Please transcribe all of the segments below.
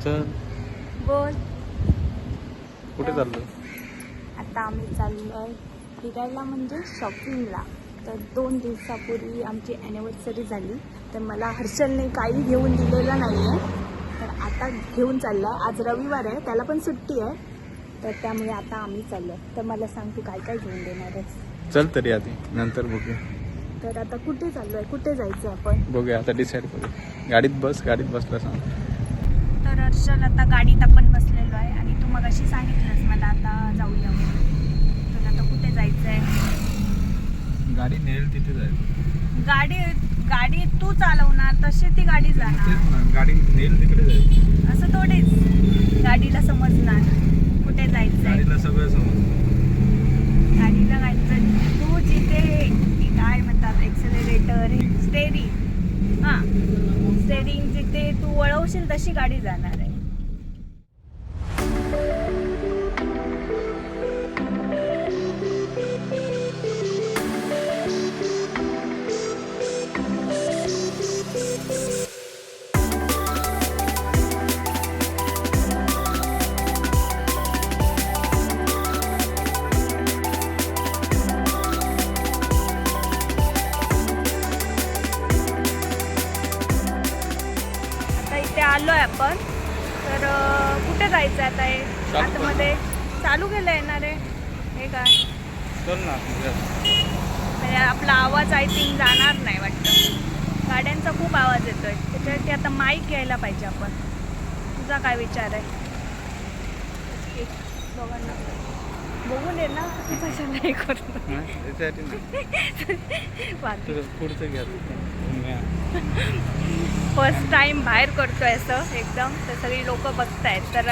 चल बोल. कुठे चाललो? आता आम्ही चाललोय फिरायला, म्हणजे शॉपिंगला. तर 2 दिवसापूर्वी आमची ॲनिव्हर्सरी झाली, तर मला हर्षलने काही घेऊन दिलेलं नाही आहे. तर आता घेऊन चाललं आहे. आज रविवार आहे, त्याला पण सुट्टी आहे, तर त्यामुळे आता आम्ही चाललो आहे. तर मला सांग, तू काय काय घेऊन देणार आहेस? चल तरी आधी, नंतर बघूया. तर आता कुठे चाललो आहे, कुठे जायचं आपण? बघूया, आता डिसाईड करू. गाडीत बसला सांग. तर हर्षल आता गाडीत आपण बसलेलो आहे आणि तू मग अशी सांगितलंस मला आता जाऊया म्हणून. तर आता कुठे जायचं आहे? गाडी नेल तिथे जायचं. गाडी तू चालवणार, तशी ती गाडी जाणार. तेच ना, गाडी नेल तिकडे जायचं. असं थोडेच गाडीला समजणार कुठे जायचंय. गाडीला सगळं समज. गाडीला जायचं, तू जिथे काय म्हणतात एक्सेलरेटर, स्टेरिंग, हां स्टेरिंग जिथे तू वळवशील तशी गाडी जाणार आहे. आलोय आपण. तर कुठे जायचं आता? हे आतमध्ये चालू केलं येणार आहे हे काय? चल ना. म्हणजे आपला आवाज आय थिंक जाणार नाही वाटतं. गाड्यांचा खूप आवाज येतोय, त्याच्यासाठी आता माईक घ्यायला पाहिजे आपण. तुझा काय विचार आहे? दोघांना बघून ये ना, कशाला नाही करतो. पुढचं घ्या. फर्स्ट टाइम बाहेर करतोय असं एकदम, तर सगळी लोक बघतायत. तर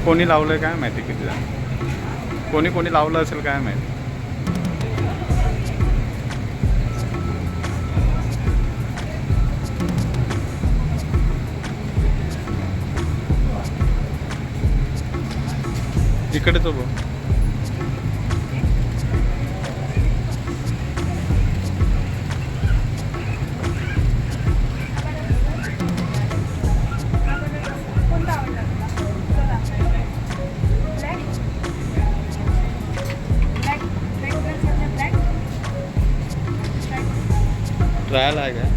कोणी लावलंय काय माहिती, किती जण कोणी लावलं असेल काय माहिती. इकडे तो बघ. ट्रायल आहे काय?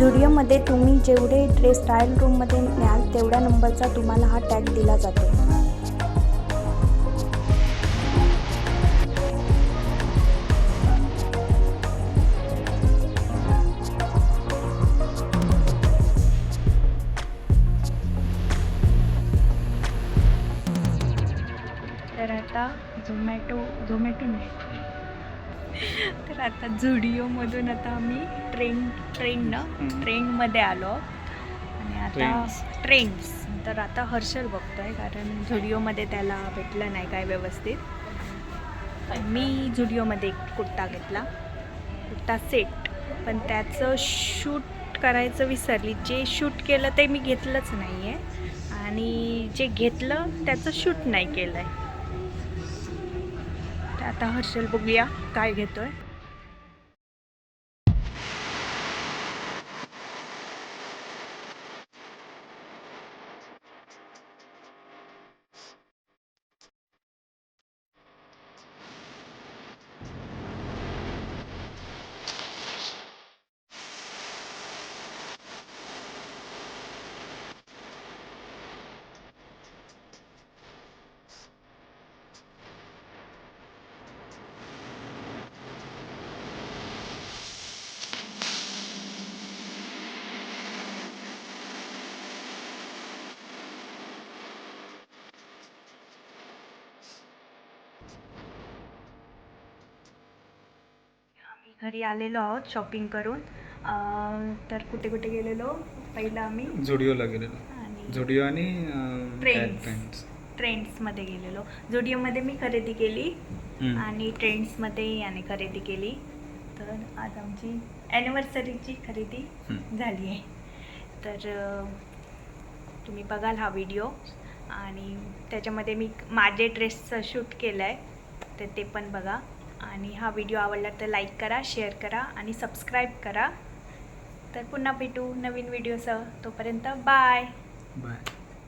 झुडिओमध्ये तुम्ही जेवढे ड्रेस ट्रायल रूममध्ये न्याल तेवढ्या नंबरचा तुम्हाला हा टॅग दिला जातो. तर आता झोमॅटो नाही तर आता झुडिओमधून आता आम्ही ट्रेनमध्ये आलो आणि आता ट्रेंड्स तर आता हर्षल बघतोय कारण झुडिओमध्ये त्याला भेटलं नाही काय व्यवस्थित. मी झुडिओमध्ये एक कुर्ता घेतला, कुर्ता सेट, पण त्याचं शूट करायचं विसरली. जे शूट केलं ते मी घेतलंच नाही आहे आणि जे घेतलं त्याचं शूट नाही केलं आहे. तर आता हर्षल बघूया काय घेतोय. घरी आलेलो आहोत शॉपिंग करून. तर कुठे कुठे गेलेलो, पहिलं आम्ही झुडिओला गेलेलो आणि झुडिओ आणि ट्रेंड्समध्ये गेलेलो. झुडिओमध्ये मी खरेदी केली आणि ट्रेंड्समध्ये याने खरेदी केली. तर आज आमची ॲनिव्हर्सरीची खरेदी झाली आहे. तर तुम्ही बघाल हा व्हिडिओ आणि त्याच्यामध्ये मी माझे ड्रेसचं शूट केलं आहे तर ते पण बघा. आणि हा व्हिडिओ आवडला तर लाईक करा, शेअर करा आणि सबस्क्राईब करा. तर पुन्हा भेटू नवीन व्हिडिओसह. तोपर्यंत बाय.